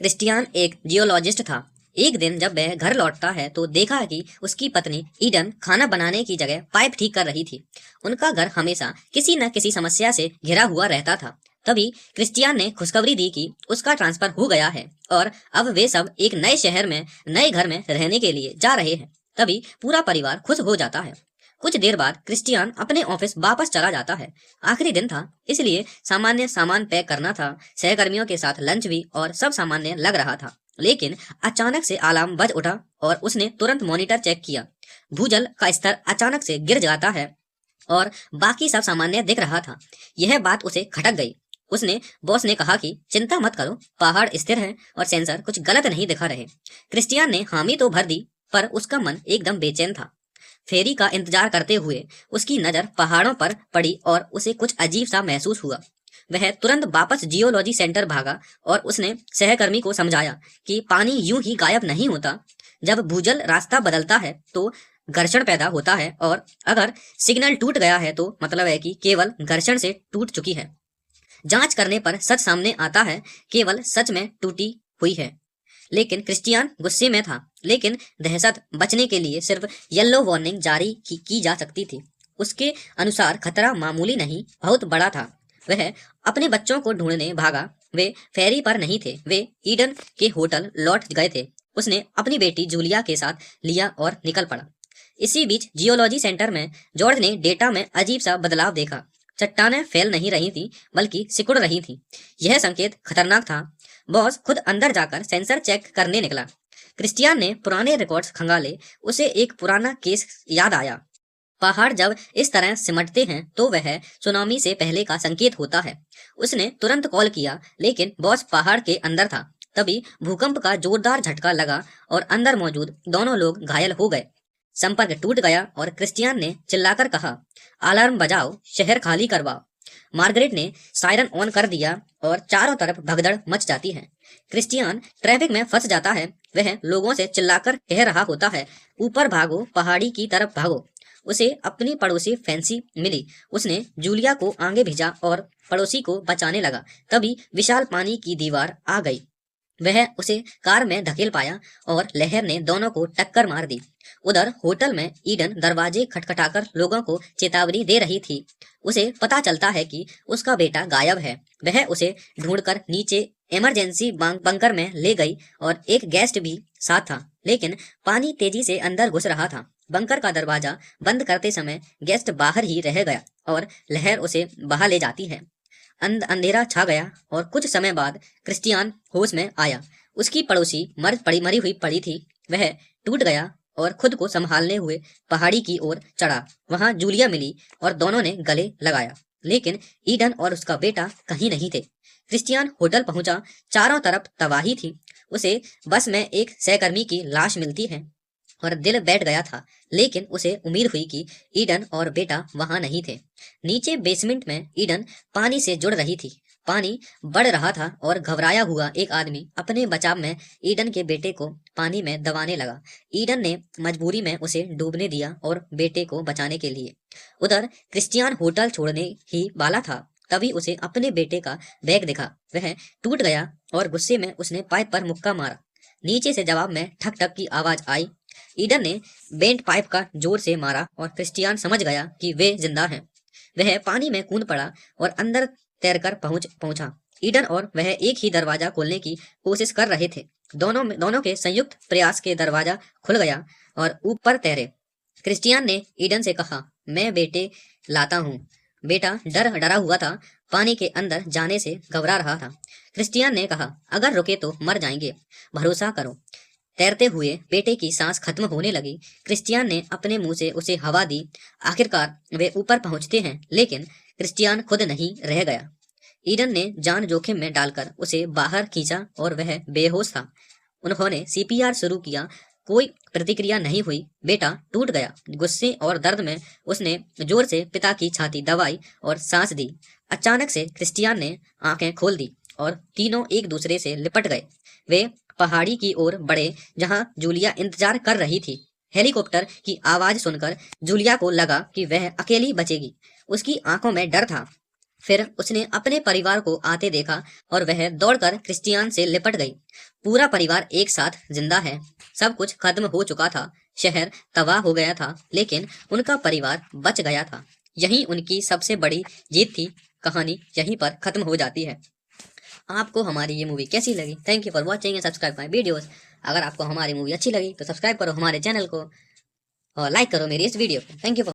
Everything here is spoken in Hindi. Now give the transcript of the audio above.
क्रिस्टियान एक जियोलॉजिस्ट था। एक दिन जब वह घर लौटता है तो देखा कि उसकी पत्नी ईडन खाना बनाने की जगह पाइप ठीक कर रही थी। उनका घर हमेशा किसी न किसी समस्या से घिरा हुआ रहता था। तभी क्रिस्टियान ने खुशखबरी दी कि उसका ट्रांसफर हो गया है और अब वे सब एक नए शहर में नए घर में रहने के लिए जा रहे हैं। तभी पूरा परिवार खुश हो जाता है। कुछ देर बाद क्रिस्टियान अपने ऑफिस वापस चला जाता है। आखिरी दिन था, इसलिए सामान्य सामान पैक करना था। सहकर्मियों के साथ लंच भी और सब सामान्य लग रहा था। लेकिन अचानक से अलार्म बज उठा और उसने तुरंत मॉनिटर चेक किया। भूजल का स्तर अचानक से गिर जाता है और बाकी सब सामान्य दिख रहा था। यह बात उसे खटक गई। उसने बॉस ने कहा कि चिंता मत करो, पहाड़ स्थिर है और सेंसर कुछ गलत नहीं दिखा रहे। क्रिस्टियान ने हामी तो भर दी, पर उसका मन एकदम बेचैन था। फेरी का इंतजार करते हुए उसकी नजर पहाड़ों पर पड़ी और उसे कुछ अजीब सा महसूस हुआ। वह तुरंत वापस जियोलॉजी सेंटर भागा और उसने सहकर्मी को समझाया कि पानी यूं ही गायब नहीं होता। जब भूजल रास्ता बदलता है तो घर्षण पैदा होता है, और अगर सिग्नल टूट गया है तो मतलब है कि केवल घर्षण से टूट चुकी है। जांच करने पर सच सामने आता है, केवल सच में टूटी हुई है। लेकिन क्रिस्टियान गुस्से में था, लेकिन दहशत बचने के लिए सिर्फ येलो वार्निंग जारी की जा सकती थी। उसके अनुसार खतरा मामूली नहीं, बहुत बड़ा था। वह अपने बच्चों को ढूंढने भागा। वे फेरी पर नहीं थे, वे ईडन के होटल लौट गए थे। उसने अपनी बेटी जूलिया के साथ लिया और निकल पड़ा। इसी बीच जियोलॉजी सेंटर में जॉर्ज ने डेटा में अजीब सा बदलाव देखा। चट्टानें फैल नहीं रही थी, बल्कि सिकुड़ रही थी। यह संकेत खतरनाक था। बॉस खुद अंदर जाकर सेंसर चेक करने निकला। क्रिस्टियान ने पुराने रिकॉर्ड्स खंगाले। उसे एक पुराना केस याद आया। पहाड़ जब इस तरह सिमटते हैं तो वह सुनामी से पहले का संकेत होता है। उसने तुरंत कॉल किया, लेकिन बॉस पहाड़ के अंदर था। तभी भूकंप का जोरदार झटका लगा और अंदर मौजूद दोनों लोग घायल हो गए। संपर्क टूट गया और क्रिस्टियान ने चिल्लाकर कहा, अलार्म बजाओ, शहर खाली करवाओ। मार्गरेट ने सायरन ऑन कर दिया और चारों तरफ भगदड़ मच जाती है। क्रिस्टियान ट्रैफिक में फंस जाता है। वह लोगों से चिल्लाकर कह रहा होता है, ऊपर भागो, पहाड़ी की तरफ भागो। उसे अपनी पड़ोसी फैंसी मिली। उसने जूलिया को आगे भेजा और पड़ोसी को बचाने लगा। तभी विशाल पानी की दीवार आ गई। वह उसे कार में धकेल पाया और लहर ने दोनों को टक्कर मार दी। उधर होटल में ईडन दरवाजे खटखटाकर लोगों को चेतावनी दे रही थी। उसे पता चलता है कि उसका बेटा गायब है। वह उसे ढूंढकर नीचे इमरजेंसी बंकर में ले गई और एक गेस्ट भी साथ था। लेकिन पानी तेजी से अंदर घुस रहा था। बंकर का दरवाजा बंद करते समय गेस्ट बाहर ही रह गया और लहर उसे बहा ले जाती है। अंधेरा छा गया और कुछ समय बाद क्रिस्टियान होश में आया। उसकी पड़ोसी मरी हुई पड़ी थी। वह टूट गया और खुद को संभालने हुए पहाड़ी की ओर चढ़ा। वहां जूलिया मिली और दोनों ने गले लगाया, लेकिन ईडन और उसका बेटा कहीं नहीं थे। क्रिस्टियान होटल पहुंचा। चारों तरफ तबाही थी। उसे बस में एक सहकर्मी की लाश मिलती है और दिल बैठ गया था। लेकिन उसे उम्मीद हुई कि ईडन और बेटा वहां नहीं थे। नीचे बेसमेंट में ईडन पानी से जुड़ रही थी। पानी बढ़ रहा था और घबराया हुआ एक आदमी अपने बचाव में ईडन के बेटे को पानी में दबाने लगा। ईडन ने मजबूरी में उसे डूबने दिया और बेटे को बचाने के लिए। उधर क्रिस्टियान होटल छोड़ने ही वाला था, तभी उसे अपने बेटे का बैग दिखा। वह टूट गया और गुस्से में उसने पाइप पर मुक्का मारा। नीचे से जवाब में ठक ठक की आवाज आई। ईडन ने बेंट पाइप का जोर से मारा और क्रिस्टियान समझ गया कि वे जिंदा हैं। वह पानी में कूद पड़ा और अंदर तैरकर पहुंचा। ईडन और वह एक ही दरवाजा खोलने की कोशिश कर रहे थे। दोनों के संयुक्त प्रयास के दरवाजा खुल गया और ऊपर तैरे। क्रिस्टियान ने ईडन से कहा, मैं बेटे लाता हूँ। बेटा डरा हुआ था, पानी के अंदर जाने से घबरा रहा था। क्रिस्टियान ने कहा, अगर रुके तो मर जाएंगे, भरोसा करो। तैरते हुए बेटे की सांस खत्म होने लगी। क्रिस्टियान ने अपने मुंह से उसे हवा दी। आखिरकार वे ऊपर पहुंचते हैं, लेकिन क्रिस्टियान खुद नहीं रह गया। ईडन ने जान जोखिम में डालकर उसे बाहर खींचा और वह बेहोश था। उन्होंने सीपीआर शुरू किया, कोई प्रतिक्रिया नहीं हुई। बेटा टूट गया। गुस्से और दर्द में उसने जोर से पिता की छाती दबाई और सांस दी। अचानक से क्रिस्टियान ने आंखें खोल दी और तीनों एक दूसरे से लिपट गए। वे पहाड़ी की ओर बढ़े जहां जूलिया इंतजार कर रही थी। हेलीकॉप्टर की आवाज सुनकर जूलिया को लगा कि वह अकेली बचेगी। उसकी आंखों में डर था। फिर उसने अपने परिवार को आते देखा और वह दौड़कर क्रिस्टियान से लिपट गई। पूरा परिवार एक साथ जिंदा है। सब कुछ खत्म हो चुका था, शहर तबाह हो गया था, लेकिन उनका परिवार बच गया था। यही उनकी सबसे बड़ी जीत थी। कहानी यहीं पर खत्म हो जाती है। आपको हमारी ये मूवी कैसी लगी? Thank you for watching and subscribe my videos. अगर आपको हमारी मूवी अच्छी लगी तो सब्सक्राइब करो हमारे चैनल को और लाइक करो मेरी इस वीडियो को। Thank you.